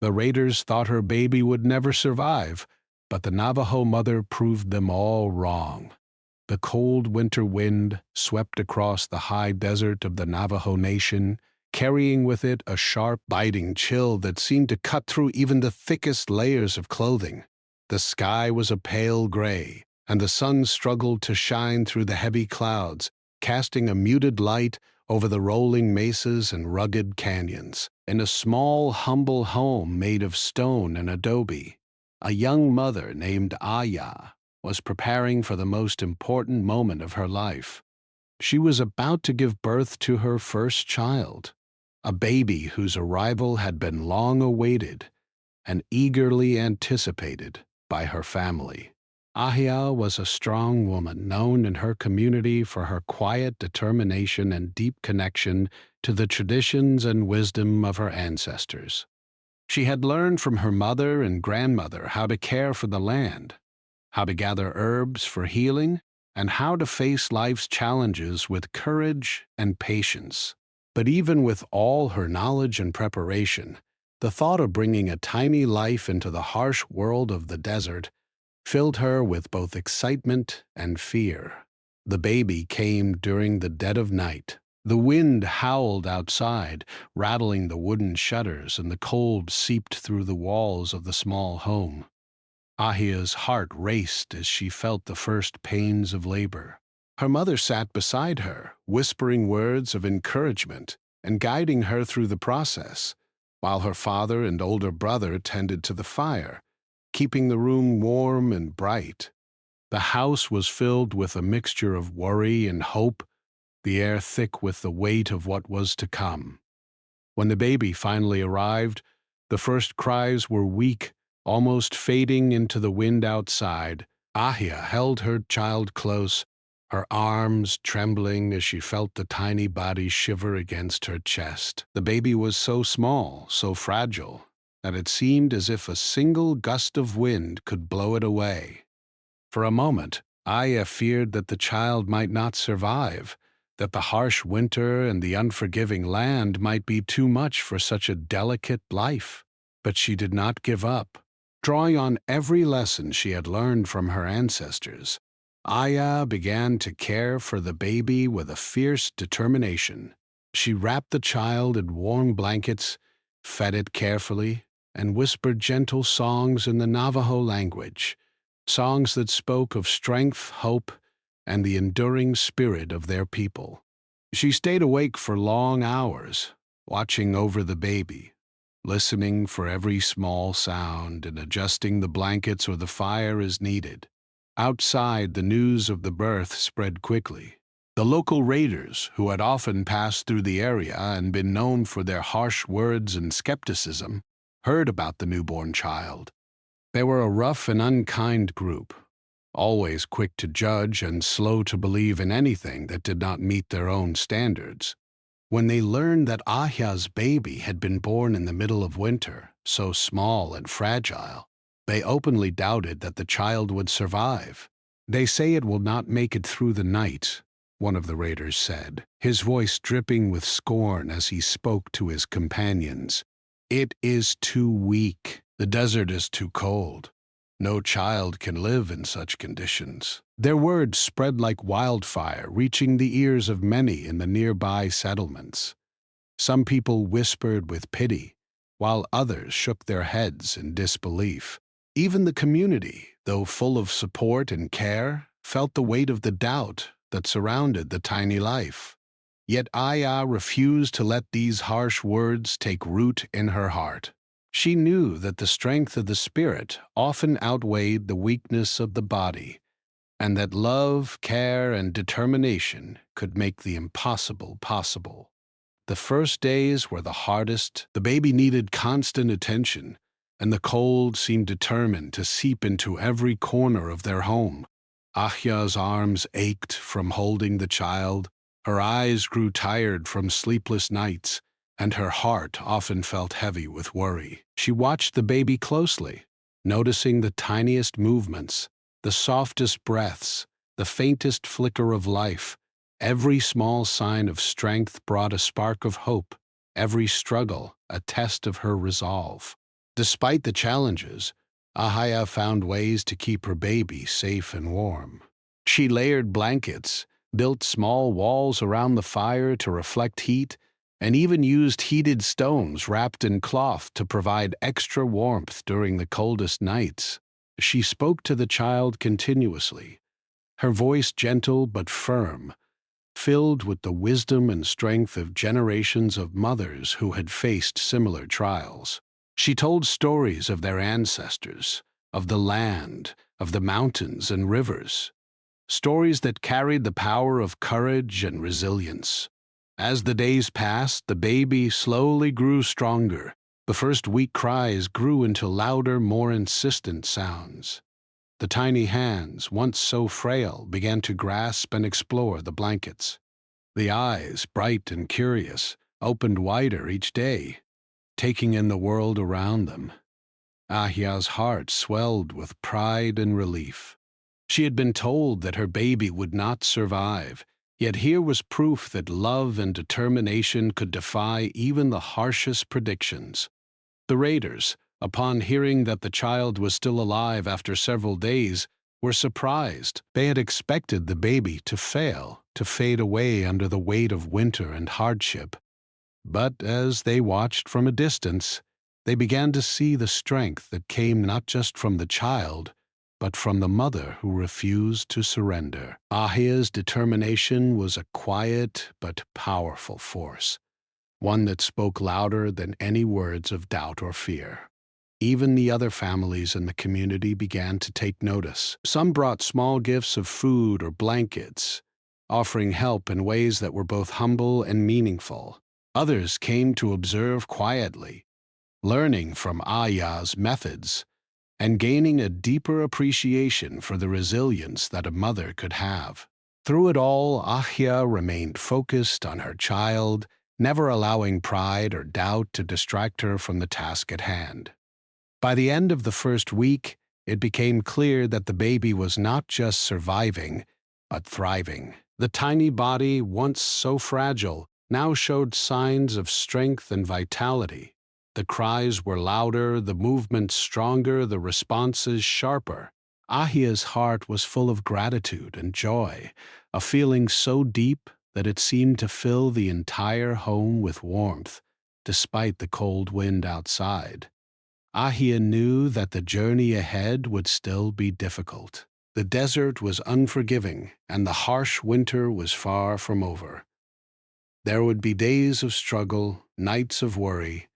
The raiders thought her baby would never survive, but the Navajo mother proved them all wrong. The cold winter wind swept across the high desert of the Navajo Nation, carrying with it a sharp, biting chill that seemed to cut through even the thickest layers of clothing. The sky was a pale gray, and the sun struggled to shine through the heavy clouds, casting a muted light over the rolling mesas and rugged canyons. In a small, humble home made of stone and adobe, a young mother named Aya was preparing for the most important moment of her life. She was about to give birth to her first child, a baby whose arrival had been long awaited and eagerly anticipated by her family. Ahia was a strong woman known in her community for her quiet determination and deep connection to the traditions and wisdom of her ancestors. She had learned from her mother and grandmother how to care for the land, how to gather herbs for healing, and how to face life's challenges with courage and patience. But even with all her knowledge and preparation, the thought of bringing a tiny life into the harsh world of the desert filled her with both excitement and fear. The baby came during the dead of night. The wind howled outside, rattling the wooden shutters, and the cold seeped through the walls of the small home. Ahia's heart raced as she felt the first pains of labor. Her mother sat beside her, whispering words of encouragement and guiding her through the process, while her father and older brother tended to the fire, keeping the room warm and bright. The house was filled with a mixture of worry and hope, the air thick with the weight of what was to come. When the baby finally arrived, the first cries were weak, almost fading into the wind outside. Ahia held her child close, her arms trembling as she felt the tiny body shiver against her chest. The baby was so small, so fragile, that it seemed as if a single gust of wind could blow it away. For a moment, Aya feared that the child might not survive, that the harsh winter and the unforgiving land might be too much for such a delicate life. But she did not give up. Drawing on every lesson she had learned from her ancestors, Aya began to care for the baby with a fierce determination. She wrapped the child in warm blankets, fed it carefully, and whispered gentle songs in the Navajo language, songs that spoke of strength, hope, and the enduring spirit of their people. She stayed awake for long hours, watching over the baby, listening for every small sound and adjusting the blankets or the fire as needed. Outside, the news of the birth spread quickly. The local raiders, who had often passed through the area and been known for their harsh words and skepticism, heard about the newborn child. They were a rough and unkind group, always quick to judge and slow to believe in anything that did not meet their own standards. When they learned that Ahia's baby had been born in the middle of winter, so small and fragile, they openly doubted that the child would survive. "They say it will not make it through the night," one of the raiders said, his voice dripping with scorn as he spoke to his companions. "It is too weak. The desert is too cold. No child can live in such conditions." Their words spread like wildfire, reaching the ears of many in the nearby settlements. Some people whispered with pity, while others shook their heads in disbelief. Even the community, though full of support and care, felt the weight of the doubt that surrounded the tiny life. Yet Aya refused to let these harsh words take root in her heart. She knew that the strength of the spirit often outweighed the weakness of the body, and that love, care, and determination could make the impossible possible. The first days were the hardest. The baby needed constant attention, and the cold seemed determined to seep into every corner of their home. Ahya's arms ached from holding the child, her eyes grew tired from sleepless nights, and her heart often felt heavy with worry. She watched the baby closely, noticing the tiniest movements, the softest breaths, the faintest flicker of life. Every small sign of strength brought a spark of hope, every struggle a test of her resolve. Despite the challenges, Ahia found ways to keep her baby safe and warm. She layered blankets, built small walls around the fire to reflect heat, and even used heated stones wrapped in cloth to provide extra warmth during the coldest nights. She spoke to the child continuously, her voice gentle but firm, filled with the wisdom and strength of generations of mothers who had faced similar trials. She told stories of their ancestors, of the land, of the mountains and rivers, stories that carried the power of courage and resilience. As the days passed, the baby slowly grew stronger. The first weak cries grew into louder, more insistent sounds. The tiny hands, once so frail, began to grasp and explore the blankets. The eyes, bright and curious, opened wider each day, taking in the world around them. Ahia's heart swelled with pride and relief. She had been told that her baby would not survive, yet here was proof that love and determination could defy even the harshest predictions. The raiders, upon hearing that the child was still alive after several days, were surprised. They had expected the baby to fail, to fade away under the weight of winter and hardship. But as they watched from a distance, they began to see the strength that came not just from the child, but from the mother who refused to surrender. Ahia's determination was a quiet but powerful force, one that spoke louder than any words of doubt or fear. Even the other families in the community began to take notice. Some brought small gifts of food or blankets, offering help in ways that were both humble and meaningful. Others came to observe quietly, learning from Aya's methods and gaining a deeper appreciation for the resilience that a mother could have. Through it all, Ahia remained focused on her child, never allowing pride or doubt to distract her from the task at hand. By the end of the first week, it became clear that the baby was not just surviving, but thriving. The tiny body, once so fragile, now showed signs of strength and vitality. The cries were louder, the movements stronger, the responses sharper. Ahia's heart was full of gratitude and joy, a feeling so deep that it seemed to fill the entire home with warmth, despite the cold wind outside. Ahia knew that the journey ahead would still be difficult. The desert was unforgiving, and the harsh winter was far from over. There would be days of struggle, nights of worry,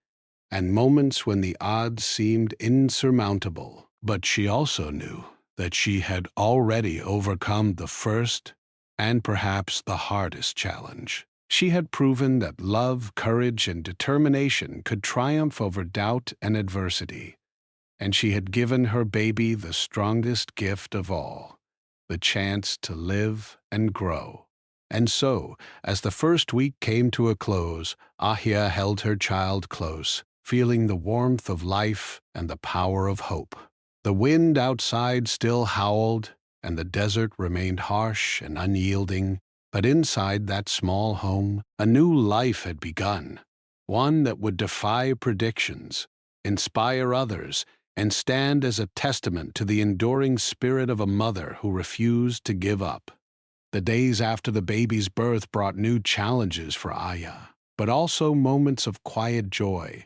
and moments when the odds seemed insurmountable. But she also knew that she had already overcome the first and perhaps the hardest challenge. She had proven that love, courage, and determination could triumph over doubt and adversity, and she had given her baby the strongest gift of all, the chance to live and grow. And so, as the first week came to a close, Ahia held her child close, feeling the warmth of life and the power of hope. The wind outside still howled, and the desert remained harsh and unyielding, but inside that small home, a new life had begun, one that would defy predictions, inspire others, and stand as a testament to the enduring spirit of a mother who refused to give up. The days after the baby's birth brought new challenges for Aya, but also moments of quiet joy.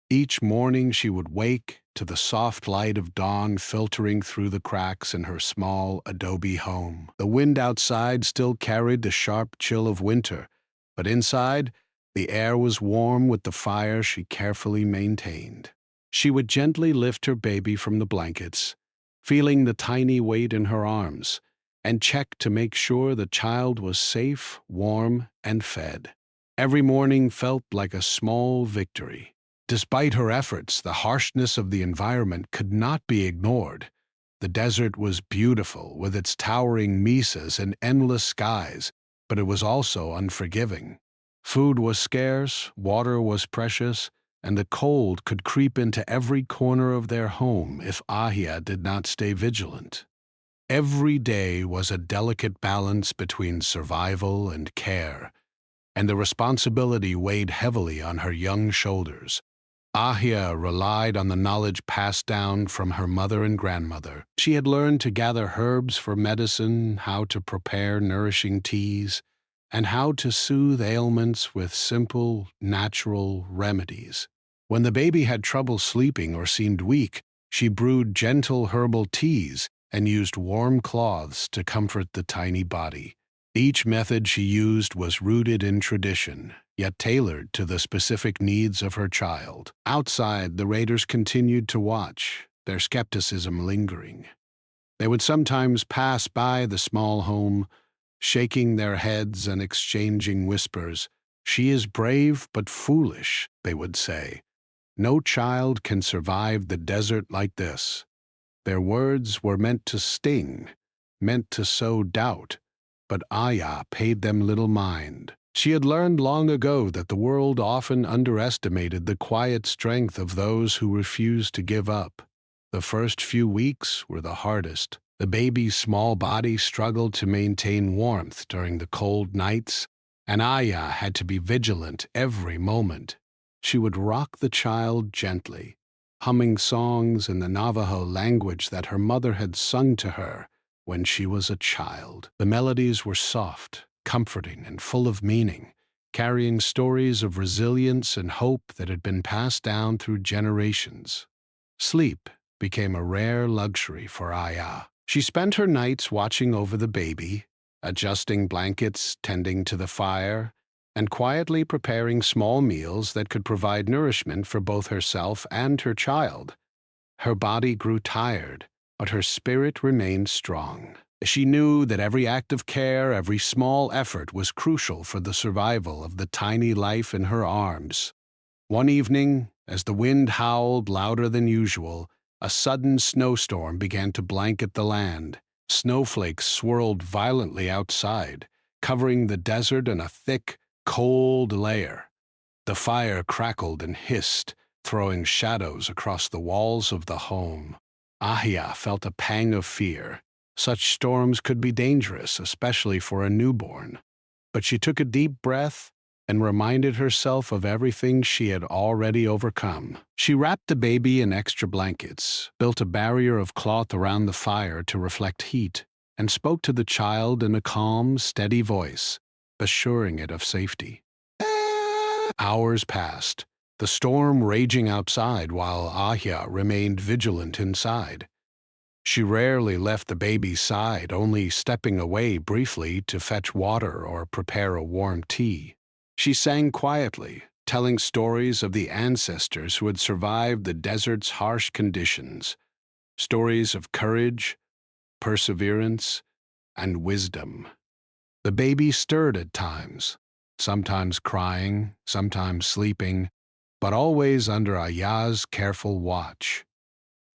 Each morning she would wake to the soft light of dawn filtering through the cracks in her small adobe home. The wind outside still carried the sharp chill of winter, but inside, the air was warm with the fire she carefully maintained. She would gently lift her baby from the blankets, feeling the tiny weight in her arms, and check to make sure the child was safe, warm, and fed. Every morning felt like a small victory. Despite her efforts, the harshness of the environment could not be ignored. The desert was beautiful, with its towering mesas and endless skies, but it was also unforgiving. Food was scarce, water was precious, and the cold could creep into every corner of their home if Ahia did not stay vigilant. Every day was a delicate balance between survival and care, and the responsibility weighed heavily on her young shoulders. Ahia relied on the knowledge passed down from her mother and grandmother. She had learned to gather herbs for medicine, how to prepare nourishing teas, and how to soothe ailments with simple, natural remedies. When the baby had trouble sleeping or seemed weak, she brewed gentle herbal teas and used warm cloths to comfort the tiny body. Each method she used was rooted in tradition, yet tailored to the specific needs of her child. Outside, the raiders continued to watch, their skepticism lingering. They would sometimes pass by the small home, shaking their heads and exchanging whispers. "She is brave but foolish," they would say. "No child can survive the desert like this." Their words were meant to sting, meant to sow doubt, but Aya paid them little mind. She had learned long ago that the world often underestimated the quiet strength of those who refused to give up. The first few weeks were the hardest. The baby's small body struggled to maintain warmth during the cold nights, and Aya had to be vigilant every moment. She would rock the child gently, humming songs in the Navajo language that her mother had sung to her when she was a child. The melodies were soft, comforting, and full of meaning, carrying stories of resilience and hope that had been passed down through generations. Sleep became a rare luxury for Aya. She spent her nights watching over the baby, adjusting blankets, tending to the fire, and quietly preparing small meals that could provide nourishment for both herself and her child. Her body grew tired, but her spirit remained strong. She knew that every act of care, every small effort was crucial for the survival of the tiny life in her arms. One evening, as the wind howled louder than usual, a sudden snowstorm began to blanket the land. Snowflakes swirled violently outside, covering the desert in a thick, cold layer. The fire crackled and hissed, throwing shadows across the walls of the home. Ahia felt a pang of fear. Such storms could be dangerous, especially for a newborn. But she took a deep breath and reminded herself of everything she had already overcome. She wrapped the baby in extra blankets, built a barrier of cloth around the fire to reflect heat, and spoke to the child in a calm, steady voice, assuring it of safety. Hours passed, the storm raging outside while Ahia remained vigilant inside. She rarely left the baby's side, only stepping away briefly to fetch water or prepare a warm tea. She sang quietly, telling stories of the ancestors who had survived the desert's harsh conditions, stories of courage, perseverance, and wisdom. The baby stirred at times, sometimes crying, sometimes sleeping, but always under Aya's careful watch.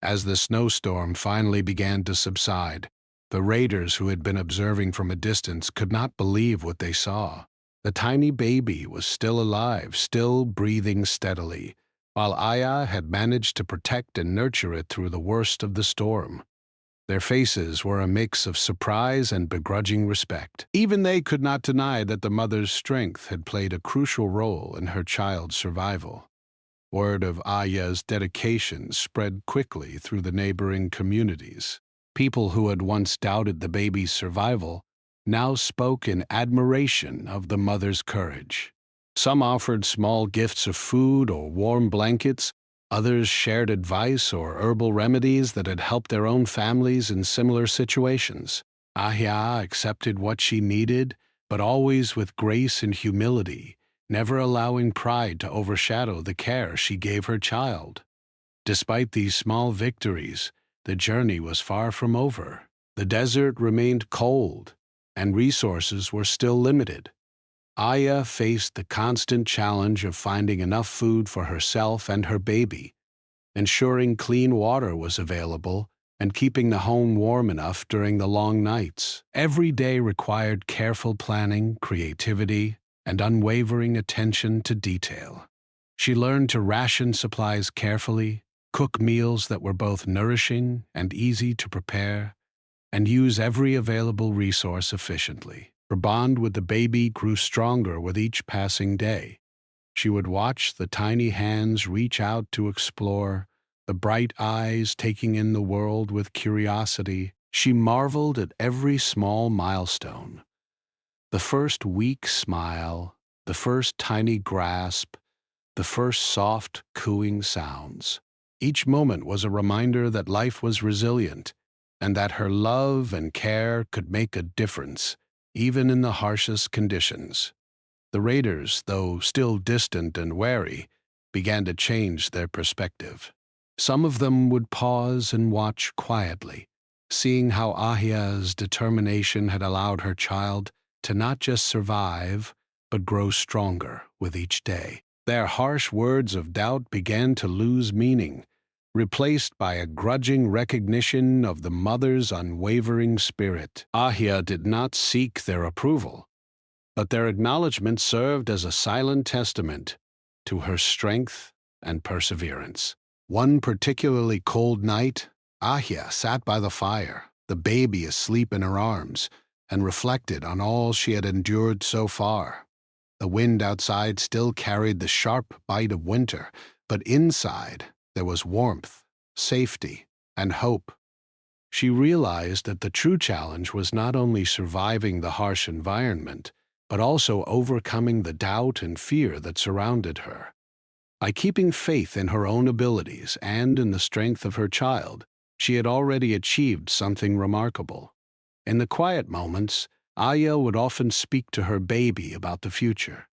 As the snowstorm finally began to subside, the raiders who had been observing from a distance could not believe what they saw. The tiny baby was still alive, still breathing steadily, while Aya had managed to protect and nurture it through the worst of the storm. Their faces were a mix of surprise and begrudging respect. Even they could not deny that the mother's strength had played a crucial role in her child's survival. Word of Aya's dedication spread quickly through the neighboring communities. People who had once doubted the baby's survival now spoke in admiration of the mother's courage. Some offered small gifts of food or warm blankets. Others shared advice or herbal remedies that had helped their own families in similar situations. Ahia accepted what she needed, but always with grace and humility, never allowing pride to overshadow the care she gave her child. Despite these small victories, the journey was far from over. The desert remained cold, and resources were still limited. Aya faced the constant challenge of finding enough food for herself and her baby, ensuring clean water was available, and keeping the home warm enough during the long nights. Every day required careful planning, creativity, and unwavering attention to detail. She learned to ration supplies carefully, cook meals that were both nourishing and easy to prepare, and use every available resource efficiently. Her bond with the baby grew stronger with each passing day. She would watch the tiny hands reach out to explore, the bright eyes taking in the world with curiosity. She marveled at every small milestone. The first weak smile, the first tiny grasp, the first soft cooing sounds. Each moment was a reminder that life was resilient and that her love and care could make a difference, even in the harshest conditions. The raiders, though still distant and wary, began to change their perspective. Some of them would pause and watch quietly, seeing how Ahia's determination had allowed her child to not just survive, but grow stronger with each day. Their harsh words of doubt began to lose meaning, replaced by a grudging recognition of the mother's unwavering spirit. Ahia did not seek their approval, but their acknowledgement served as a silent testament to her strength and perseverance. One particularly cold night, Ahia sat by the fire, the baby asleep in her arms, and reflected on all she had endured so far. The wind outside still carried the sharp bite of winter, but inside there was warmth, safety, and hope. She realized that the true challenge was not only surviving the harsh environment, but also overcoming the doubt and fear that surrounded her. By keeping faith in her own abilities and in the strength of her child, she had already achieved something remarkable. In the quiet moments, Aya would often speak to her baby about the future.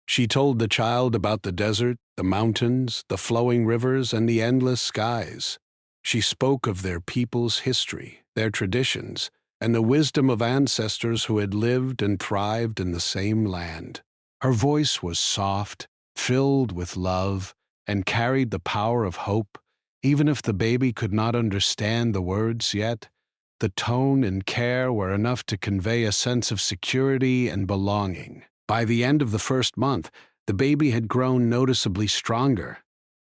She told the child about the desert, the mountains, the flowing rivers, and the endless skies. She spoke of their people's history, their traditions, and the wisdom of ancestors who had lived and thrived in the same land. Her voice was soft, filled with love, and carried the power of hope. Even if the baby could not understand the words yet, the tone and care were enough to convey a sense of security and belonging. By the end of the first month, the baby had grown noticeably stronger.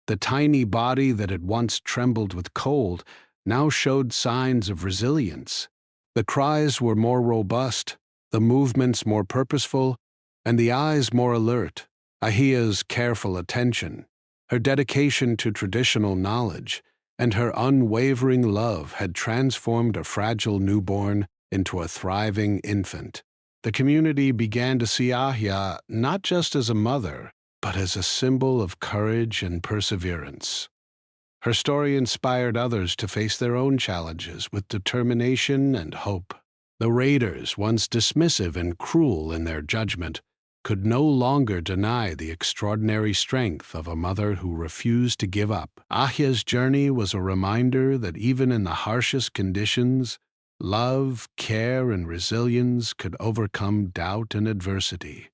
The tiny body that had once trembled with cold now showed signs of resilience. The cries were more robust, the movements more purposeful, and the eyes more alert. Ahia's careful attention, her dedication to traditional knowledge, and her unwavering love had transformed a fragile newborn into a thriving infant. The community began to see Ahia not just as a mother, but as a symbol of courage and perseverance. Her story inspired others to face their own challenges with determination and hope. The raiders, once dismissive and cruel in their judgment, could no longer deny the extraordinary strength of a mother who refused to give up. Ahia's journey was a reminder that even in the harshest conditions, love, care, and resilience could overcome doubt and adversity.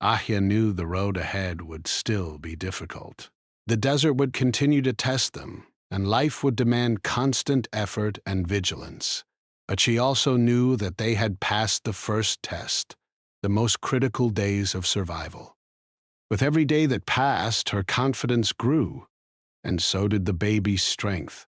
Ahia knew the road ahead would still be difficult. The desert would continue to test them, and life would demand constant effort and vigilance. But she also knew that they had passed the first test, the most critical days of survival. With every day that passed, her confidence grew, and so did the baby's strength.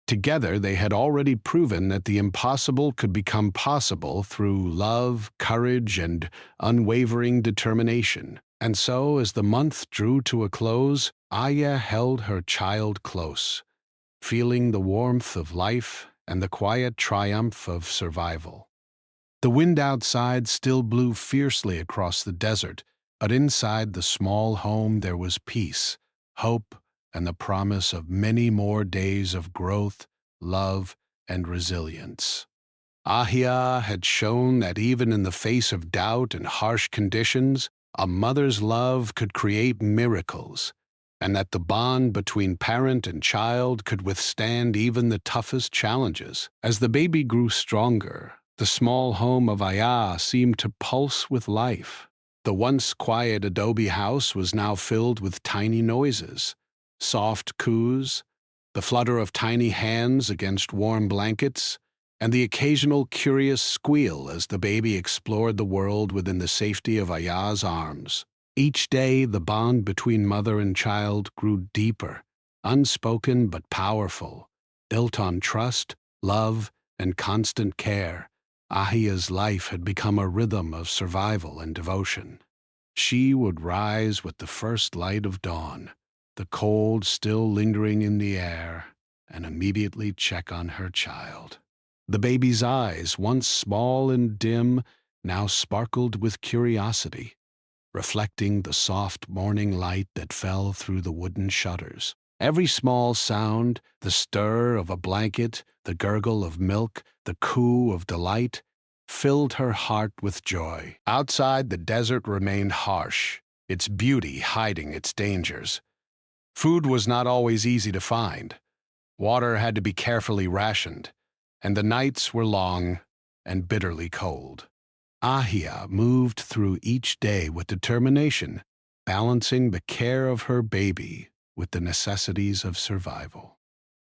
Together, they had already proven that the impossible could become possible through love, courage, and unwavering determination. And so, as the month drew to a close, Aya held her child close, feeling the warmth of life and the quiet triumph of survival. The wind outside still blew fiercely across the desert, but inside the small home there was peace, hope, and the promise of many more days of growth, love, and resilience. Ahia had shown that even in the face of doubt and harsh conditions, a mother's love could create miracles, and that the bond between parent and child could withstand even the toughest challenges. As the baby grew stronger, the small home of Aya seemed to pulse with life. The once quiet adobe house was now filled with tiny noises, soft coos, the flutter of tiny hands against warm blankets, and the occasional curious squeal as the baby explored the world within the safety of Aya's arms. Each day, the bond between mother and child grew deeper, unspoken but powerful, built on trust, love, and constant care. Ahia's life had become a rhythm of survival and devotion. She would rise with the first light of dawn, the cold still lingering in the air, and immediately check on her child. The baby's eyes, once small and dim, now sparkled with curiosity, reflecting the soft morning light that fell through the wooden shutters. Every small sound, the stir of a blanket, the gurgle of milk, the coo of delight, filled her heart with joy. Outside, the desert remained harsh, its beauty hiding its dangers. Food was not always easy to find. Water had to be carefully rationed, and the nights were long and bitterly cold. Ahia moved through each day with determination, balancing the care of her baby with the necessities of survival.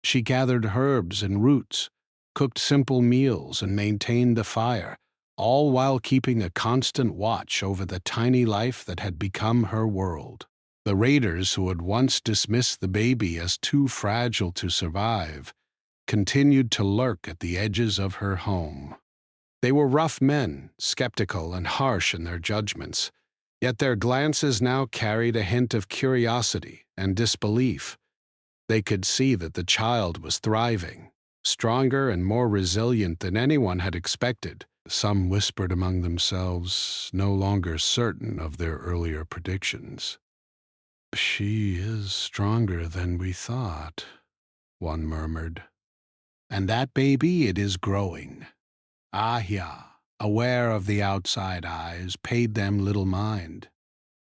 She gathered herbs and roots, cooked simple meals, and maintained the fire, all while keeping a constant watch over the tiny life that had become her world. The raiders who had once dismissed the baby as too fragile to survive continued to lurk at the edges of her home. They were rough men, skeptical and harsh in their judgments, yet their glances now carried a hint of curiosity and disbelief. They could see that the child was thriving, stronger and more resilient than anyone had expected. Some whispered among themselves, no longer certain of their earlier predictions. "She is stronger than we thought," one murmured. "And that baby, it is growing." Ahia, aware of the outside eyes, paid them little mind.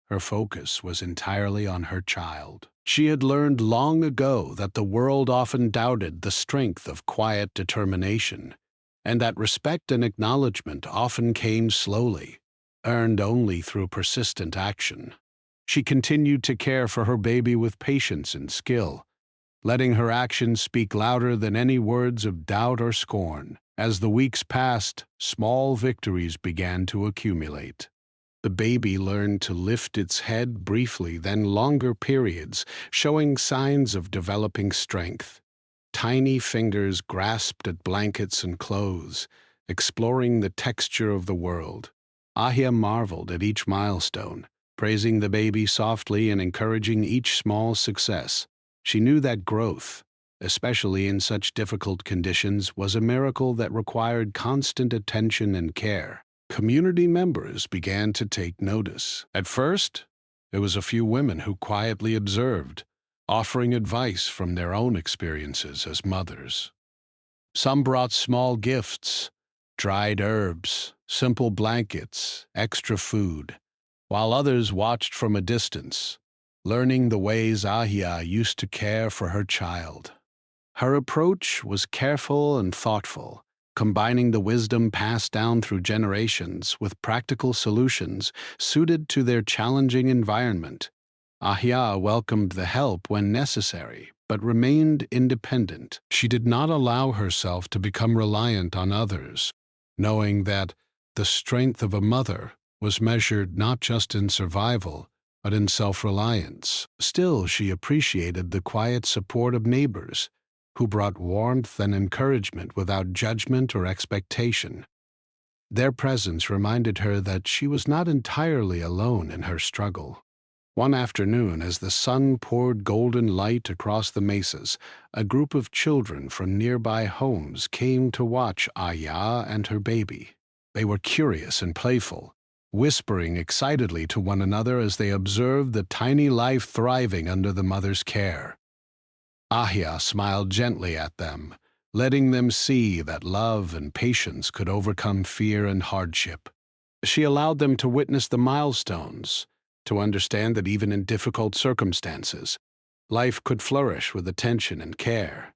Her focus was entirely on her child. She had learned long ago that the world often doubted the strength of quiet determination, and that respect and acknowledgement often came slowly, earned only through persistent action. She continued to care for her baby with patience and skill, letting her actions speak louder than any words of doubt or scorn. As the weeks passed, small victories began to accumulate. The baby learned to lift its head briefly, then longer periods, showing signs of developing strength. Tiny fingers grasped at blankets and clothes, exploring the texture of the world. Ahia marveled at each milestone, praising the baby softly and encouraging each small success. She knew that growth, especially in such difficult conditions, was a miracle that required constant attention and care. Community members began to take notice. At first, there was a few women who quietly observed, offering advice from their own experiences as mothers. Some brought small gifts, dried herbs, simple blankets, extra food, while others watched from a distance, learning the ways Ahia used to care for her child. Her approach was careful and thoughtful, combining the wisdom passed down through generations with practical solutions suited to their challenging environment. Ahia welcomed the help when necessary, but remained independent. She did not allow herself to become reliant on others, knowing that the strength of a mother was measured not just in survival, but in self-reliance. Still, she appreciated the quiet support of neighbors, who brought warmth and encouragement without judgment or expectation. Their presence reminded her that she was not entirely alone in her struggle. One afternoon, as the sun poured golden light across the mesas, a group of children from nearby homes came to watch Ahia and her baby. They were curious and playful, whispering excitedly to one another as they observed the tiny life thriving under the mother's care. Ahia smiled gently at them, letting them see that love and patience could overcome fear and hardship. She allowed them to witness the milestones, to understand that even in difficult circumstances, life could flourish with attention and care.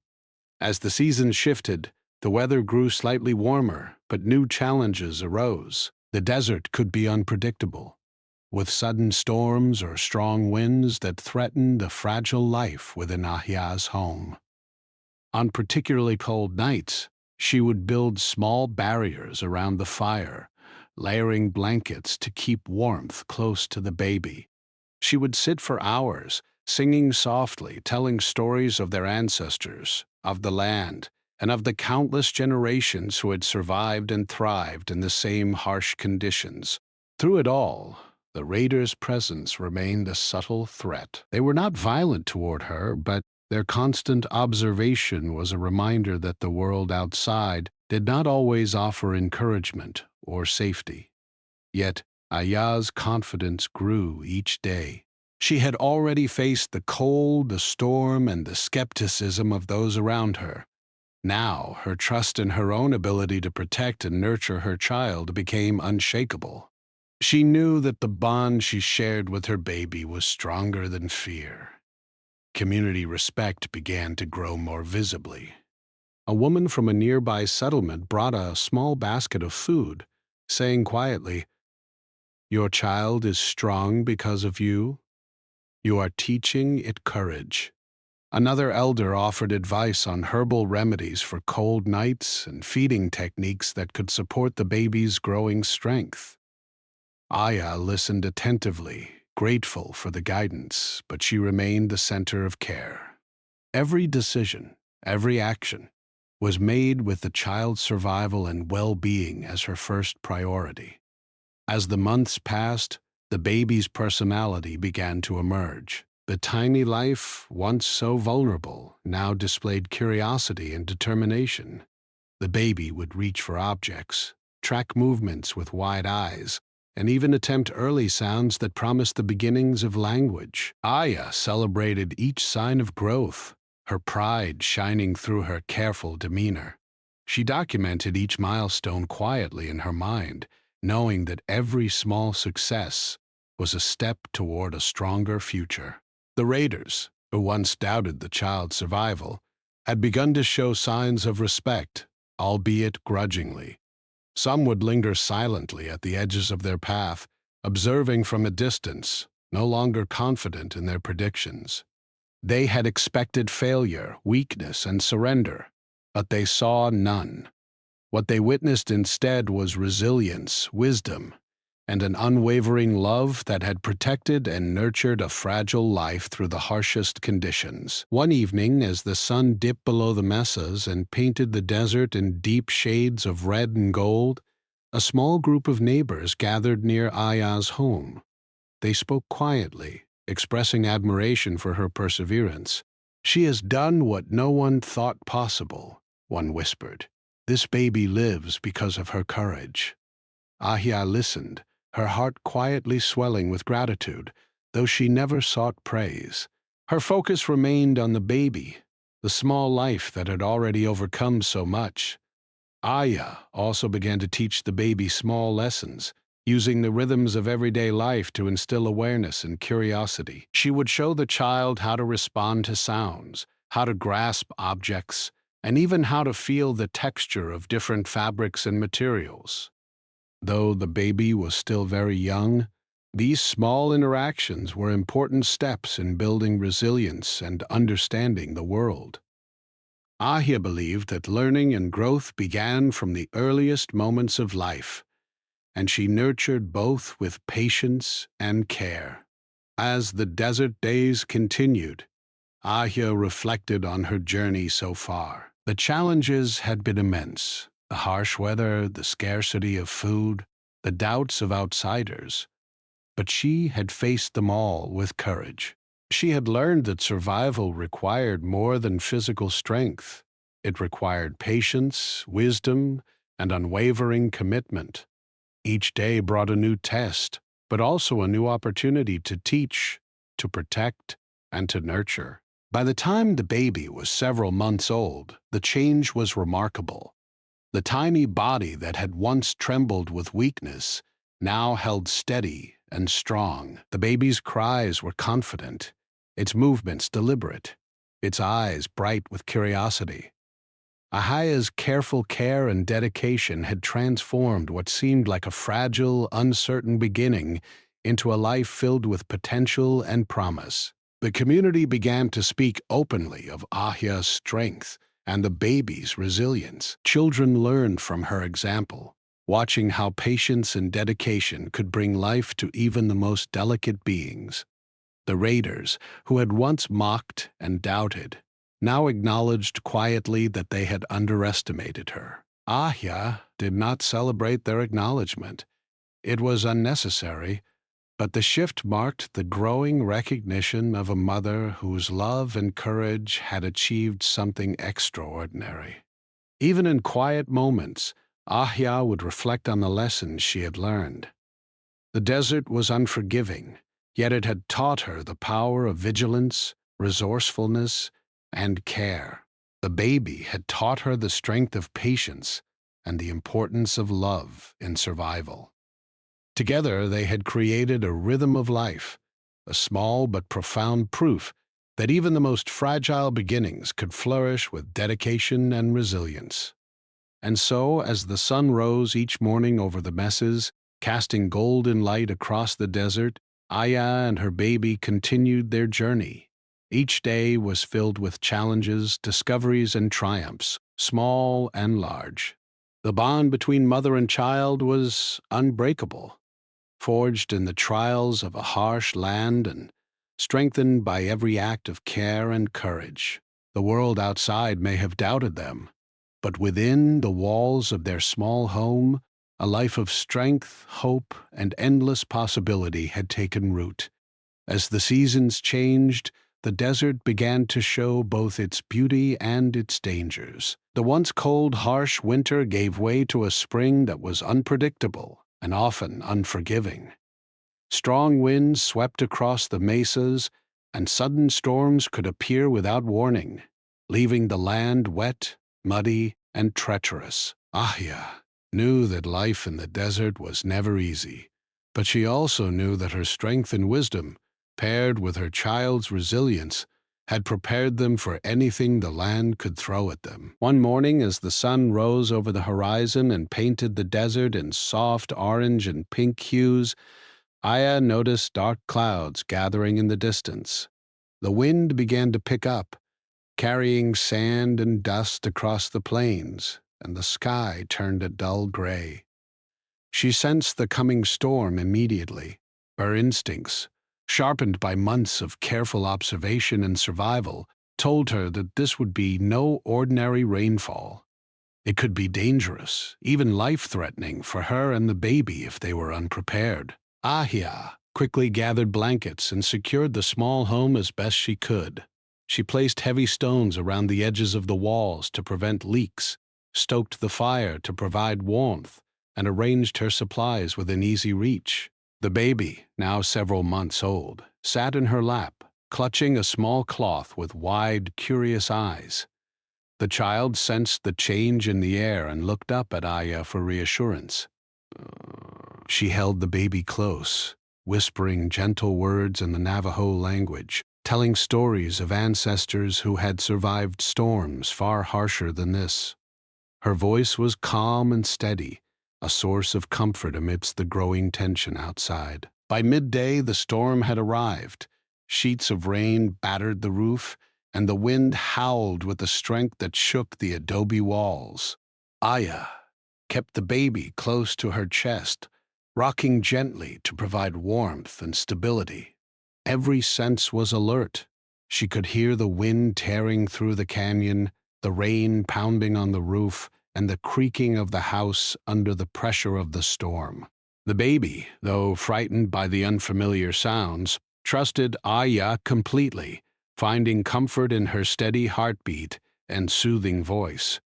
As the seasons shifted, the weather grew slightly warmer, but new challenges arose. The desert could be unpredictable, with sudden storms or strong winds that threatened the fragile life within Ahia's home. On particularly cold nights, she would build small barriers around the fire, layering blankets to keep warmth close to the baby. She would sit for hours, singing softly, telling stories of their ancestors, of the land, and of the countless generations who had survived and thrived in the same harsh conditions. Through it all, The raiders' presence remained a subtle threat. They were not violent toward her, but their constant observation was a reminder that the world outside did not always offer encouragement or safety. Yet, Aya's confidence grew each day. She had already faced the cold, the storm, and the skepticism of those around her. Now, her trust in her own ability to protect and nurture her child became unshakable. She knew that the bond she shared with her baby was stronger than fear. Community respect began to grow more visibly. A woman from a nearby settlement brought a small basket of food, saying quietly, "Your child is strong because of you. You are teaching it courage." Another elder offered advice on herbal remedies for cold nights and feeding techniques that could support the baby's growing strength. Aya listened attentively, grateful for the guidance, but she remained the center of care. Every decision, every action, was made with the child's survival and well-being as her first priority. As the months passed, the baby's personality began to emerge. The tiny life, once so vulnerable, now displayed curiosity and determination. The baby would reach for objects, track movements with wide eyes, and even attempt early sounds that promised the beginnings of language. Aya celebrated each sign of growth, her pride shining through her careful demeanor. She documented each milestone quietly in her mind, knowing that every small success was a step toward a stronger future. The raiders, who once doubted the child's survival, had begun to show signs of respect, albeit grudgingly. Some would linger silently at the edges of their path, observing from a distance, no longer confident in their predictions. They had expected failure, weakness, and surrender, but they saw none. What they witnessed instead was resilience, wisdom, and an unwavering love that had protected and nurtured a fragile life through the harshest conditions. One evening, as the sun dipped below the mesas and painted the desert in deep shades of red and gold, a small group of neighbors gathered near Aya's home. They spoke quietly, expressing admiration for her perseverance. "She has done what no one thought possible," one whispered. "This baby lives because of her courage." Aya listened, her heart quietly swelling with gratitude, though she never sought praise. Her focus remained on the baby, the small life that had already overcome so much. Aya also began to teach the baby small lessons, using the rhythms of everyday life to instill awareness and curiosity. She would show the child how to respond to sounds, how to grasp objects, and even how to feel the texture of different fabrics and materials. Though the baby was still very young, these small interactions were important steps in building resilience and understanding the world. Ahia believed that learning and growth began from the earliest moments of life, and she nurtured both with patience and care. As the desert days continued, Ahia reflected on her journey so far. The challenges had been immense. The harsh weather, the scarcity of food, the doubts of outsiders. But she had faced them all with courage. She had learned that survival required more than physical strength. It required patience, wisdom, and unwavering commitment. Each day brought a new test, but also a new opportunity to teach, to protect, and to nurture. By the time the baby was several months old, the change was remarkable. The tiny body that had once trembled with weakness now held steady and strong. The baby's cries were confident, its movements deliberate, its eyes bright with curiosity. Ahia's careful care and dedication had transformed what seemed like a fragile, uncertain beginning into a life filled with potential and promise. The community began to speak openly of Ahia's strength and the baby's resilience. Children learned from her example, watching how patience and dedication could bring life to even the most delicate beings. The raiders, who had once mocked and doubted, now acknowledged quietly that they had underestimated her. Ahia did not celebrate their acknowledgement. It was unnecessary, But the shift marked the growing recognition of a mother whose love and courage had achieved something extraordinary. Even in quiet moments, Ahia would reflect on the lessons she had learned. The desert was unforgiving, yet it had taught her the power of vigilance, resourcefulness, and care. The baby had taught her the strength of patience and the importance of love in survival. Together, they had created a rhythm of life, a small but profound proof that even the most fragile beginnings could flourish with dedication and resilience. And so, as the sun rose each morning over the mesas, casting golden light across the desert, Aya and her baby continued their journey. Each day was filled with challenges, discoveries, and triumphs, small and large. The bond between mother and child was unbreakable, forged in the trials of a harsh land and strengthened by every act of care and courage. The world outside may have doubted them, but within the walls of their small home, a life of strength, hope, and endless possibility had taken root. As the seasons changed, the desert began to show both its beauty and its dangers. The once cold, harsh winter gave way to a spring that was unpredictable and often unforgiving. Strong winds swept across the mesas, and sudden storms could appear without warning, leaving the land wet, muddy, and treacherous. Ahia knew that life in the desert was never easy, but she also knew that her strength and wisdom, paired with her child's resilience, had prepared them for anything the land could throw at them. One morning, as the sun rose over the horizon and painted the desert in soft orange and pink hues, Aya noticed dark clouds gathering in the distance. The wind began to pick up, carrying sand and dust across the plains, and the sky turned a dull gray. She sensed the coming storm immediately. Her instincts, sharpened by months of careful observation and survival, told her that this would be no ordinary rainfall. It could be dangerous, even life-threatening for her and the baby if they were unprepared. Ahia quickly gathered blankets and secured the small home as best she could. She placed heavy stones around the edges of the walls to prevent leaks, stoked the fire to provide warmth, and arranged her supplies within easy reach. The baby, now several months old, sat in her lap, clutching a small cloth with wide, curious eyes. The child sensed the change in the air and looked up at Aya for reassurance. She held the baby close, whispering gentle words in the Navajo language, telling stories of ancestors who had survived storms far harsher than this. Her voice was calm and steady, a source of comfort amidst the growing tension outside. By midday, the storm had arrived. Sheets of rain battered the roof, and the wind howled with a strength that shook the adobe walls. Aya kept the baby close to her chest, rocking gently to provide warmth and stability. Every sense was alert. She could hear the wind tearing through the canyon, the rain pounding on the roof, and the creaking of the house under the pressure of the storm. The baby, though frightened by the unfamiliar sounds, trusted Aya completely, finding comfort in her steady heartbeat and soothing voice.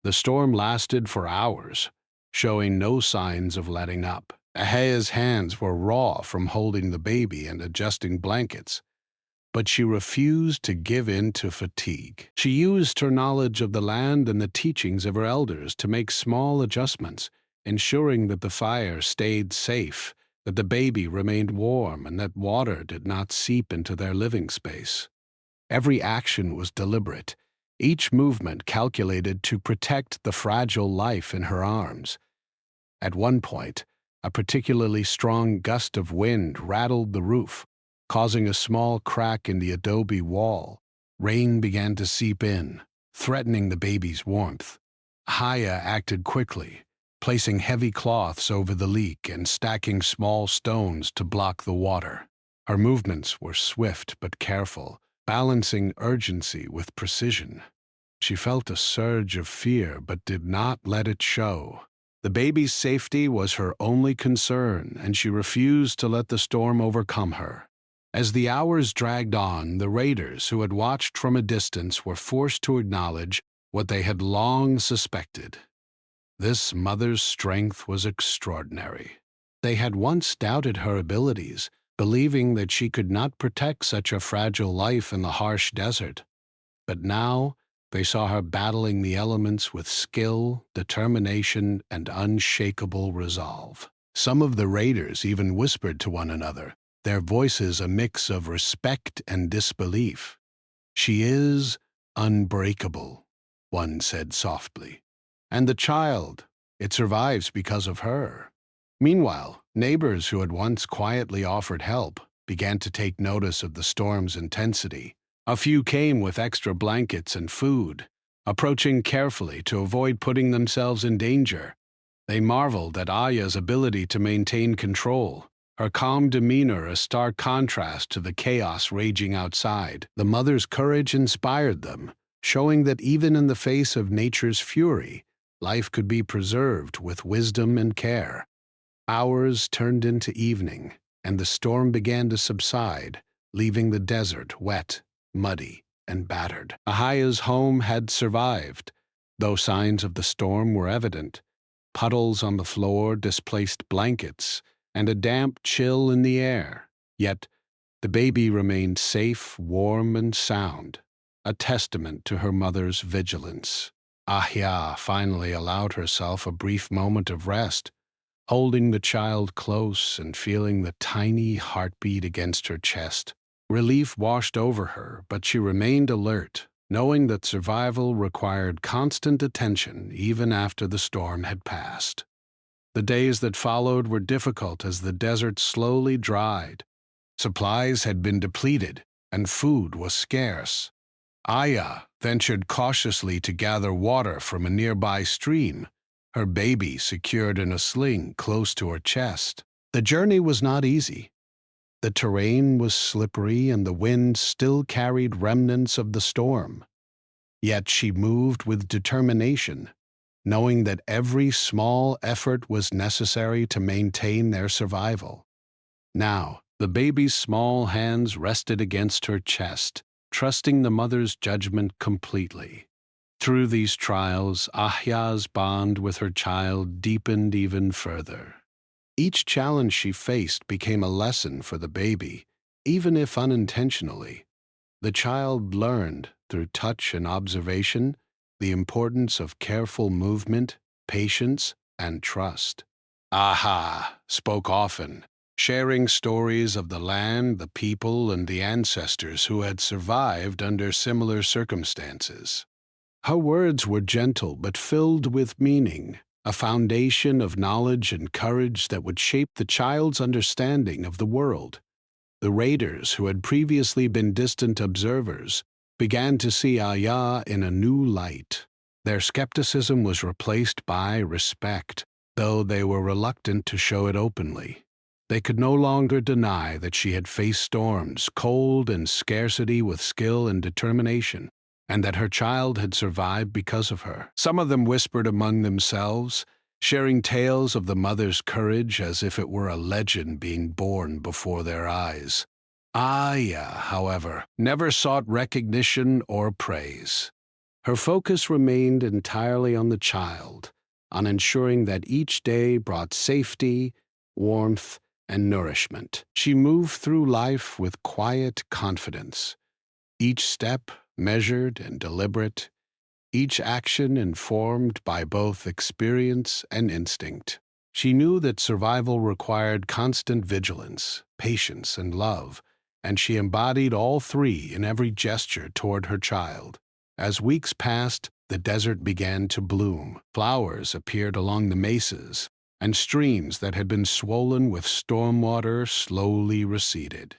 The storm lasted for hours, showing no signs of letting up. Ahia's hands were raw from holding the baby and adjusting blankets, but she refused to give in to fatigue. She used her knowledge of the land and the teachings of her elders to make small adjustments, ensuring that the fire stayed safe, that the baby remained warm, and that water did not seep into their living space. Every action was deliberate, each movement calculated to protect the fragile life in her arms. At one point, a particularly strong gust of wind rattled the roof, causing a small crack in the adobe wall. Rain began to seep in, threatening the baby's warmth. Haya acted quickly, placing heavy cloths over the leak and stacking small stones to block the water. Her movements were swift but careful, balancing urgency with precision. She felt a surge of fear but did not let it show. The baby's safety was her only concern, and she refused to let the storm overcome her. As the hours dragged on, the raiders who had watched from a distance were forced to acknowledge what they had long suspected. This mother's strength was extraordinary. They had once doubted her abilities, believing that she could not protect such a fragile life in the harsh desert. But now they saw her battling the elements with skill, determination, and unshakable resolve. Some of the raiders even whispered to one another, their voices a mix of respect and disbelief. "She is unbreakable," one said softly. "And the child, it survives because of her." Meanwhile, neighbors who had once quietly offered help began to take notice of the storm's intensity. A few came with extra blankets and food, approaching carefully to avoid putting themselves in danger. They marveled at Aya's ability to maintain control, her calm demeanor a stark contrast to the chaos raging outside. The mother's courage inspired them, showing that even in the face of nature's fury, life could be preserved with wisdom and care. Hours turned into evening, and the storm began to subside, leaving the desert wet, muddy, and battered. Aya's home had survived, though signs of the storm were evident. Puddles on the floor displaced blankets, and a damp chill in the air. Yet the baby remained safe, warm, and sound, a testament to her mother's vigilance. Aya finally allowed herself a brief moment of rest, holding the child close and feeling the tiny heartbeat against her chest. Relief washed over her, but she remained alert, knowing that survival required constant attention even after the storm had passed. The days that followed were difficult as the desert slowly dried. Supplies had been depleted, and food was scarce. Aya ventured cautiously to gather water from a nearby stream, her baby secured in a sling close to her chest. The journey was not easy. The terrain was slippery and the wind still carried remnants of the storm. Yet she moved with determination, knowing that every small effort was necessary to maintain their survival. Now, the baby's small hands rested against her chest, trusting the mother's judgment completely. Through these trials, Aya's bond with her child deepened even further. Each challenge she faced became a lesson for the baby, even if unintentionally. The child learned, through touch and observation, the importance of careful movement, patience, and trust. Aha spoke often, sharing stories of the land, the people, and the ancestors who had survived under similar circumstances. Her words were gentle but filled with meaning, a foundation of knowledge and courage that would shape the child's understanding of the world. The raiders, who had previously been distant observers, began to see Aya in a new light. Their skepticism was replaced by respect, though they were reluctant to show it openly. They could no longer deny that she had faced storms, cold, and scarcity with skill and determination, and that her child had survived because of her. Some of them whispered among themselves, sharing tales of the mother's courage as if it were a legend being born before their eyes. Aya, however, never sought recognition or praise. Her focus remained entirely on the child, on ensuring that each day brought safety, warmth, and nourishment. She moved through life with quiet confidence, each step measured and deliberate, each action informed by both experience and instinct. She knew that survival required constant vigilance, patience, and love, and she embodied all three in every gesture toward her child. As weeks passed, the desert began to bloom. Flowers appeared along the mesas, and streams that had been swollen with storm water slowly receded.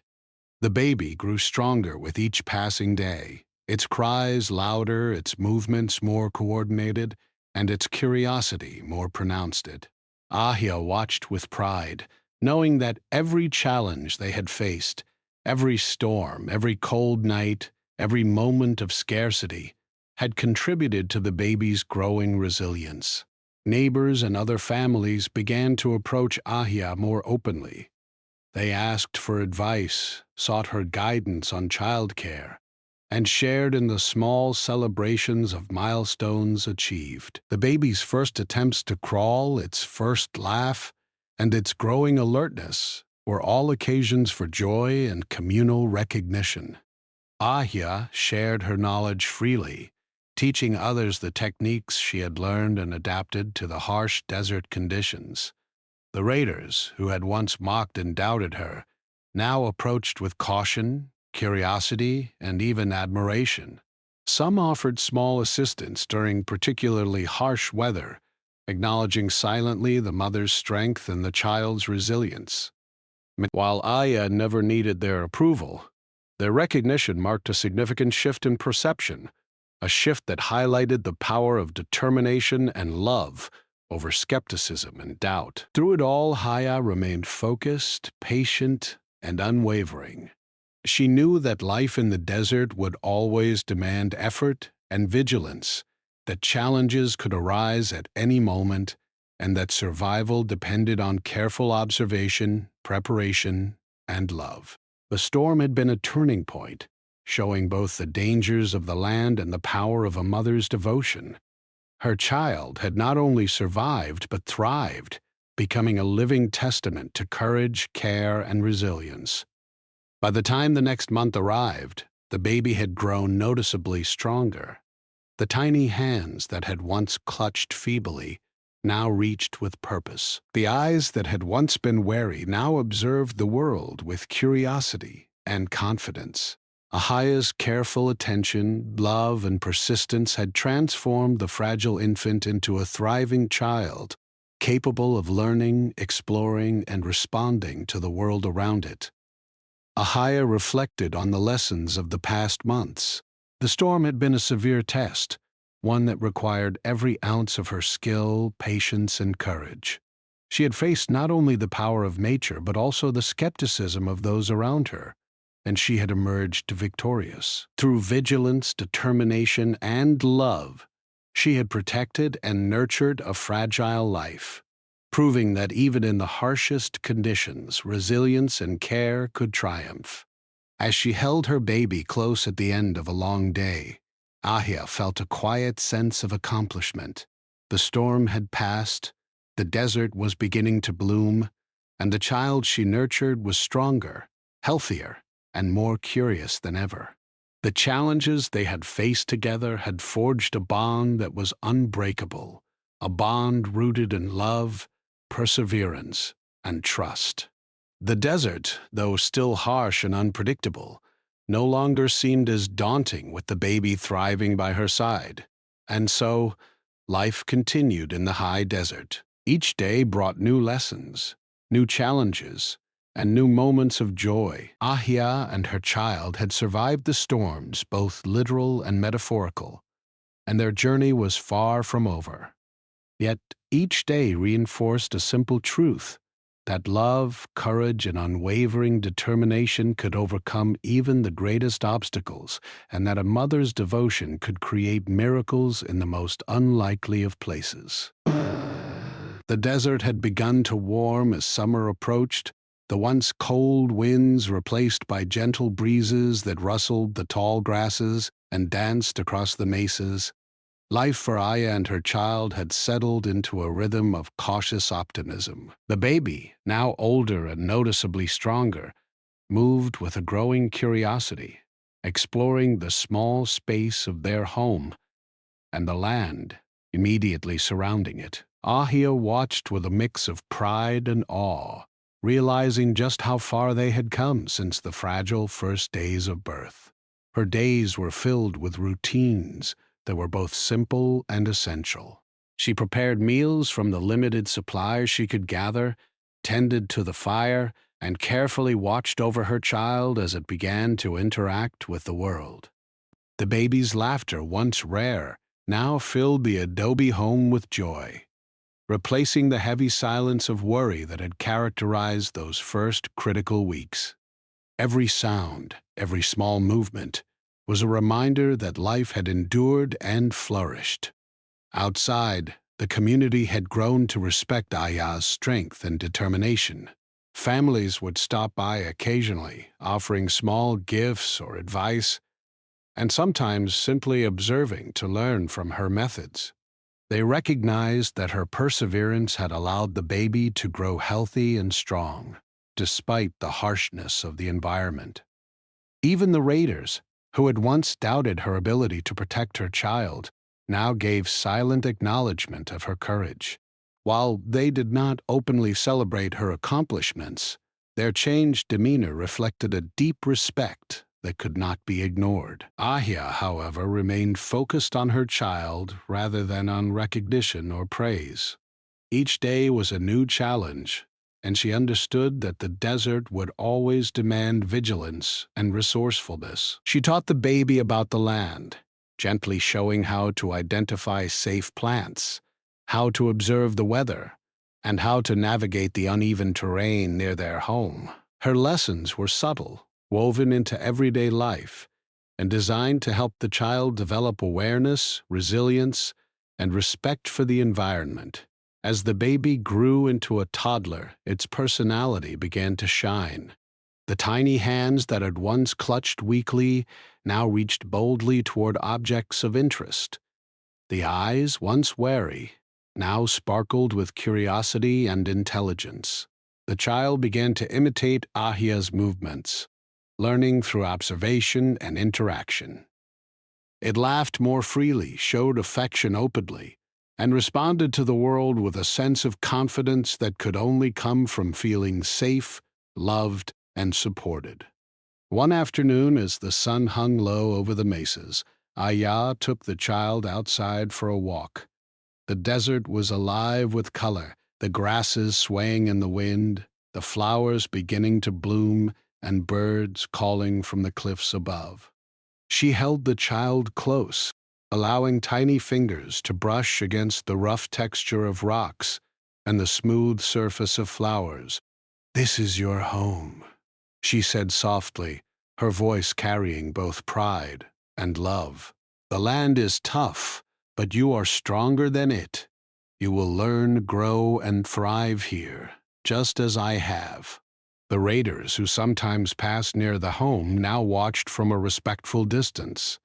The baby grew stronger with each passing day, its cries louder, its movements more coordinated, and its curiosity more pronounced. Aya watched with pride, knowing that every challenge they had faced, every storm, every cold night, every moment of scarcity, had contributed to the baby's growing resilience. Neighbors and other families began to approach Ahia more openly. They asked for advice, sought her guidance on childcare, and shared in the small celebrations of milestones achieved. The baby's first attempts to crawl, its first laugh, and its growing alertness were all occasions for joy and communal recognition. Ahia shared her knowledge freely, teaching others the techniques she had learned and adapted to the harsh desert conditions. The raiders, who had once mocked and doubted her, now approached with caution, curiosity, and even admiration. Some offered small assistance during particularly harsh weather, acknowledging silently the mother's strength and the child's resilience. While Aya never needed their approval, their recognition marked a significant shift in perception, a shift that highlighted the power of determination and love over skepticism and doubt. Through it all, Haya remained focused, patient, and unwavering. She knew that life in the desert would always demand effort and vigilance, that challenges could arise at any moment, and that survival depended on careful observation, preparation, and love. The storm had been a turning point, showing both the dangers of the land and the power of a mother's devotion. Her child had not only survived but thrived, becoming a living testament to courage, care, and resilience. By the time the next month arrived, the baby had grown noticeably stronger. The tiny hands that had once clutched feebly now reached with purpose. The eyes that had once been wary now observed the world with curiosity and confidence. Ahaya's careful attention, love, and persistence had transformed the fragile infant into a thriving child, capable of learning, exploring, and responding to the world around it. Ahaya reflected on the lessons of the past months. The storm had been a severe test, one that required every ounce of her skill, patience, and courage. She had faced not only the power of nature but also the skepticism of those around her, and she had emerged victorious. Through vigilance, determination, and love, she had protected and nurtured a fragile life, proving that even in the harshest conditions, resilience and care could triumph. As she held her baby close at the end of a long day, Ahia felt a quiet sense of accomplishment. The storm had passed, the desert was beginning to bloom, and the child she nurtured was stronger, healthier, and more curious than ever. The challenges they had faced together had forged a bond that was unbreakable, a bond rooted in love, perseverance, and trust. The desert, though still harsh and unpredictable, no longer seemed as daunting with the baby thriving by her side. And so, life continued in the high desert. Each day brought new lessons, new challenges, and new moments of joy. Ahia and her child had survived the storms, both literal and metaphorical, and their journey was far from over. Yet each day reinforced a simple truth, that love, courage, and unwavering determination could overcome even the greatest obstacles, and that a mother's devotion could create miracles in the most unlikely of places. The desert had begun to warm as summer approached, the once cold winds replaced by gentle breezes that rustled the tall grasses and danced across the mesas. Life for Aya and her child had settled into a rhythm of cautious optimism. The baby, now older and noticeably stronger, moved with a growing curiosity, exploring the small space of their home and the land immediately surrounding it. Ahia watched with a mix of pride and awe, realizing just how far they had come since the fragile first days of birth. Her days were filled with routines that were both simple and essential. She prepared meals from the limited supplies she could gather, tended to the fire, and carefully watched over her child as it began to interact with the world. The baby's laughter, once rare, now filled the adobe home with joy, replacing the heavy silence of worry that had characterized those first critical weeks. Every sound, every small movement, was a reminder that life had endured and flourished. Outside, The community had grown to respect Aya's strength and determination. Families would stop by occasionally, offering small gifts or advice, and sometimes simply observing to learn from her methods. They recognized that her perseverance had allowed the baby to grow healthy and strong, despite the harshness of the environment. Even the raiders, who had once doubted her ability to protect her child, now gave silent acknowledgement of her courage. While they did not openly celebrate her accomplishments, their changed demeanor reflected a deep respect that could not be ignored. Ahia, however, remained focused on her child rather than on recognition or praise. Each day was a new challenge, and she understood that the desert would always demand vigilance and resourcefulness. She taught the baby about the land, gently showing how to identify safe plants, how to observe the weather, and how to navigate the uneven terrain near their home. Her lessons were subtle, woven into everyday life, and designed to help the child develop awareness, resilience, and respect for the environment. As the baby grew into a toddler, its personality began to shine. The tiny hands that had once clutched weakly now reached boldly toward objects of interest. The eyes, once wary, now sparkled with curiosity and intelligence. The child began to imitate Ahia's movements, learning through observation and interaction. It laughed more freely, showed affection openly, and responded to the world with a sense of confidence that could only come from feeling safe, loved, and supported. One afternoon, as the sun hung low over the mesas, Aya took the child outside for a walk. The desert was alive with color, the grasses swaying in the wind, the flowers beginning to bloom, and birds calling from the cliffs above. She held the child close, allowing tiny fingers to brush against the rough texture of rocks and the smooth surface of flowers. "This is your home," she said softly, her voice carrying both pride and love. "The land is tough, but you are stronger than it. You will learn, grow, and thrive here, just as I have." The raiders, who sometimes passed near the home, now watched from a respectful distance.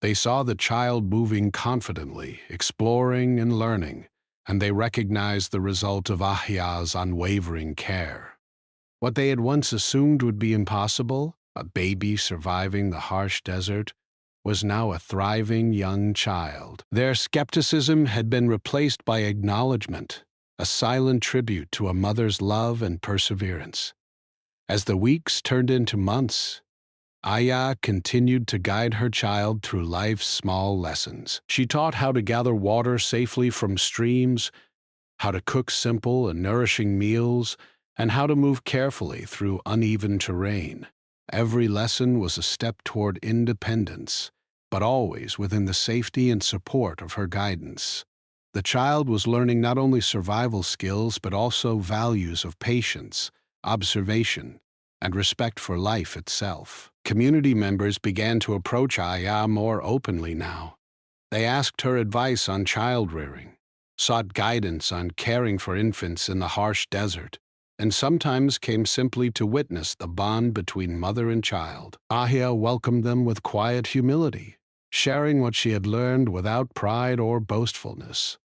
They saw the child moving confidently, exploring and learning, and they recognized the result of Ahia's unwavering care. What they had once assumed would be impossible, a baby surviving the harsh desert, was now a thriving young child. Their skepticism had been replaced by acknowledgement, a silent tribute to a mother's love and perseverance. As the weeks turned into months, Aya continued to guide her child through life's small lessons. She taught how to gather water safely from streams, how to cook simple and nourishing meals, and how to move carefully through uneven terrain. Every lesson was a step toward independence, but always within the safety and support of her guidance. The child was learning not only survival skills, but also values of patience, observation, and respect for life itself. Community members began to approach Aya more openly now. They asked her advice on child rearing, sought guidance on caring for infants in the harsh desert, and sometimes came simply to witness the bond between mother and child. Ahia welcomed them with quiet humility, sharing what she had learned without pride or boastfulness.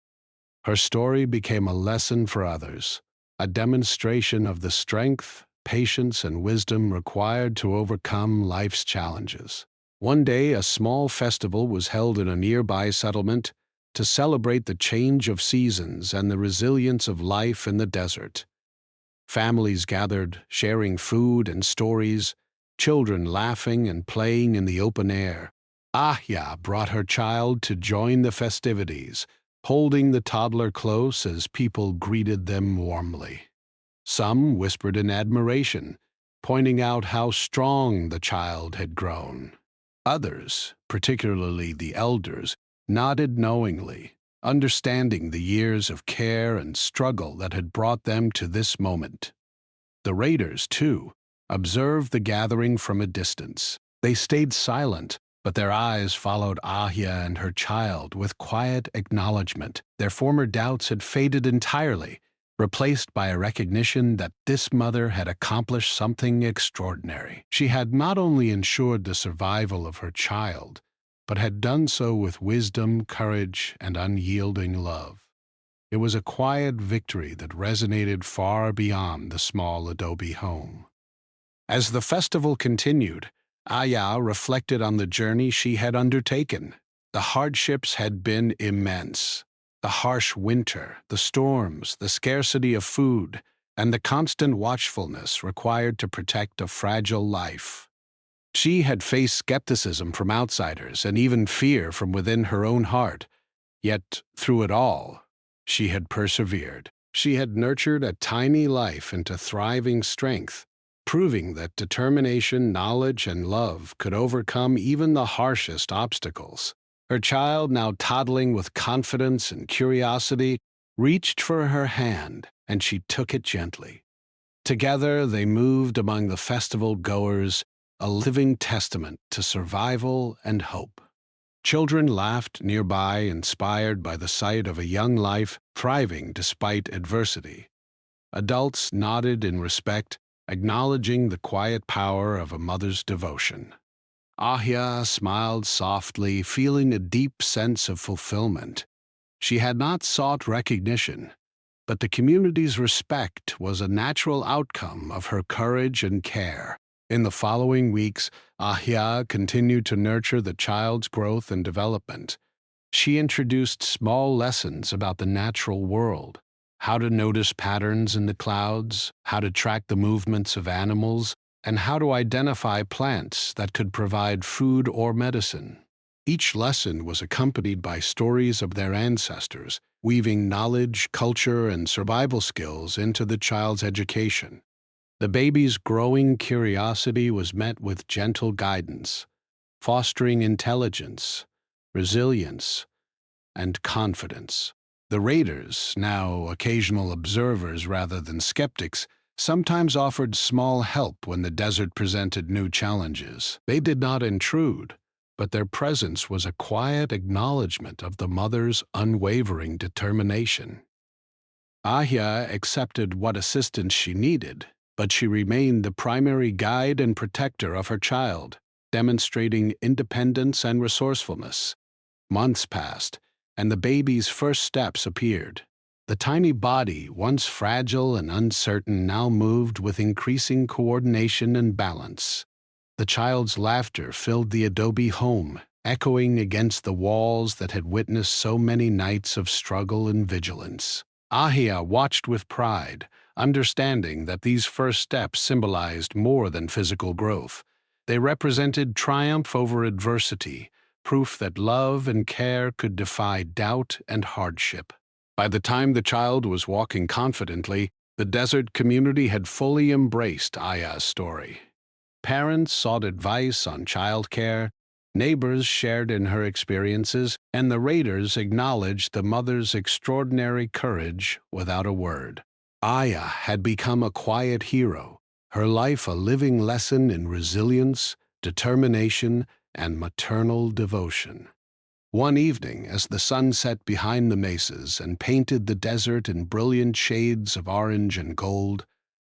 Her story became a lesson for others, a demonstration of the strength, patience, and wisdom required to overcome life's challenges. One day, a small festival was held in a nearby settlement to celebrate the change of seasons and the resilience of life in the desert. Families gathered, sharing food and stories, children laughing and playing in the open air. Ahia brought her child to join the festivities, holding the toddler close as people greeted them warmly. Some whispered in admiration, pointing out how strong the child had grown. Others, particularly the elders, nodded knowingly, understanding the years of care and struggle that had brought them to this moment. The raiders, too, observed the gathering from a distance. They stayed silent, But their eyes followed Ahia and her child with quiet acknowledgement. Their former doubts had faded entirely, replaced by a recognition that this mother had accomplished something extraordinary. She had not only ensured the survival of her child, but had done so with wisdom, courage, and unyielding love. It was a quiet victory that resonated far beyond the small adobe home. As the festival continued, Aya reflected on the journey she had undertaken. The hardships had been immense. The harsh winter, the storms, the scarcity of food, and the constant watchfulness required to protect a fragile life. She had faced skepticism from outsiders and even fear from within her own heart, yet through it all, she had persevered. She had nurtured a tiny life into thriving strength, proving that determination, knowledge, and love could overcome even the harshest obstacles. Her child, now toddling with confidence and curiosity, reached for her hand, and she took it gently. Together they moved among the festival goers, a living testament to survival and hope. Children laughed nearby, inspired by the sight of a young life thriving despite adversity. Adults nodded in respect, acknowledging the quiet power of a mother's devotion. Ahia smiled softly, feeling a deep sense of fulfillment. She had not sought recognition, but the community's respect was a natural outcome of her courage and care. In the following weeks, Ahia continued to nurture the child's growth and development. She introduced small lessons about the natural world, how to notice patterns in the clouds, how to track the movements of animals, and how to identify plants that could provide food or medicine. Each lesson was accompanied by stories of their ancestors, weaving knowledge, culture, and survival skills into the child's education. The baby's growing curiosity was met with gentle guidance, fostering intelligence, resilience, and confidence. The raiders, now occasional observers rather than skeptics, sometimes offered small help when the desert presented new challenges. They did not intrude, but their presence was a quiet acknowledgement of the mother's unwavering determination. Ahia accepted what assistance she needed, but she remained the primary guide and protector of her child, demonstrating independence and resourcefulness. Months passed, and the baby's first steps appeared. The tiny body, once fragile and uncertain, now moved with increasing coordination and balance. The child's laughter filled the adobe home, echoing against the walls that had witnessed so many nights of struggle and vigilance. Ahia watched with pride, understanding that these first steps symbolized more than physical growth. They represented triumph over adversity, proof that love and care could defy doubt and hardship. By the time the child was walking confidently, the desert community had fully embraced Aya's story. Parents sought advice on childcare, neighbors shared in her experiences, and the raiders acknowledged the mother's extraordinary courage without a word. Aya had become a quiet hero, her life a living lesson in resilience, determination, and maternal devotion. One evening, as the sun set behind the mesas and painted the desert in brilliant shades of orange and gold,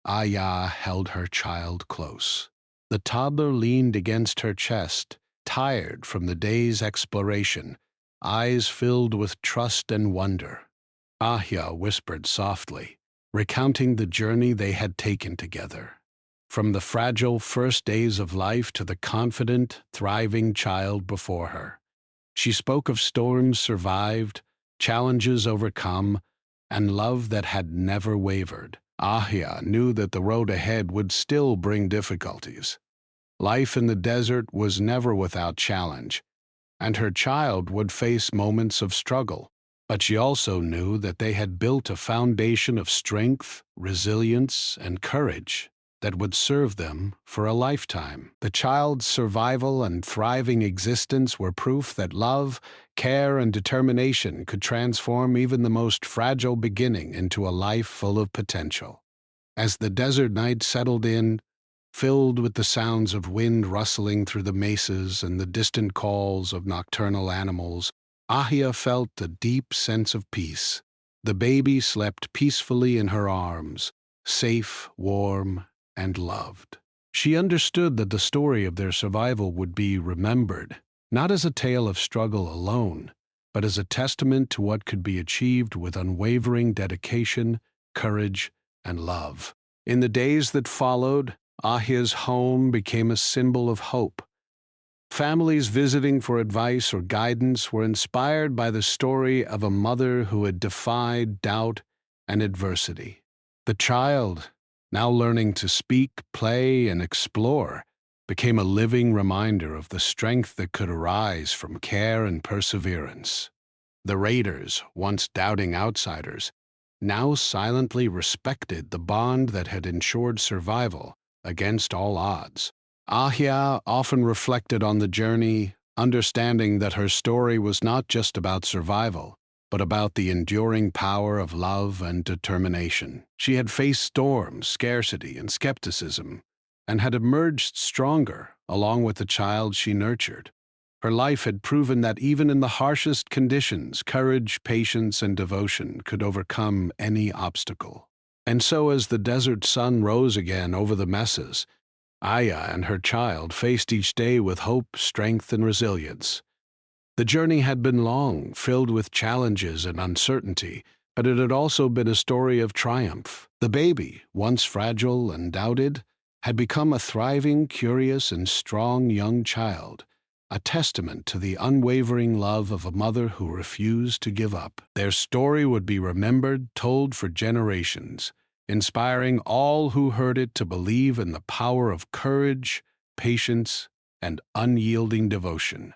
Aya held her child close. The toddler leaned against her chest, tired from the day's exploration, eyes filled with trust and wonder. Ahia whispered softly, recounting the journey they had taken together. From the fragile first days of life to the confident, thriving child before her. She spoke of storms survived, challenges overcome, and love that had never wavered. Ahia knew that the road ahead would still bring difficulties. Life in the desert was never without challenge, and her child would face moments of struggle. But she also knew that they had built a foundation of strength, resilience, and courage that would serve them for a lifetime. The child's survival and thriving existence were proof that love, care, and determination could transform even the most fragile beginning into a life full of potential. As the desert night settled in, Filled with the sounds of wind rustling through the mesas and the distant calls of nocturnal animals, Ahia felt a deep sense of peace. The baby slept peacefully in her arms, safe, warm, and loved. She understood that the story of their survival would be remembered, not as a tale of struggle alone, but as a testament to what could be achieved with unwavering dedication, courage, and love. In the days that followed, Ahia's home became a symbol of hope. Families visiting for advice or guidance were inspired by the story of a mother who had defied doubt and adversity. The child, now learning to speak, play, and explore, became a living reminder of the strength that could arise from care and perseverance. The raiders, once doubting outsiders, now silently respected the bond that had ensured survival against all odds. Ahia often reflected on the journey, understanding that her story was not just about survival, but about the enduring power of love and determination. She had faced storms, scarcity, and skepticism, and had emerged stronger along with the child she nurtured. Her life had proven that even in the harshest conditions, courage, patience, and devotion could overcome any obstacle. And so as the desert sun rose again over the mesas, Aya and her child faced each day with hope, strength, and resilience. The journey had been long, filled with challenges and uncertainty, but it had also been a story of triumph. The baby, once fragile and doubted, had become a thriving, curious, and strong young child, a testament to the unwavering love of a mother who refused to give up. Their story would be remembered, told for generations, inspiring all who heard it to believe in the power of courage, patience, and unyielding devotion.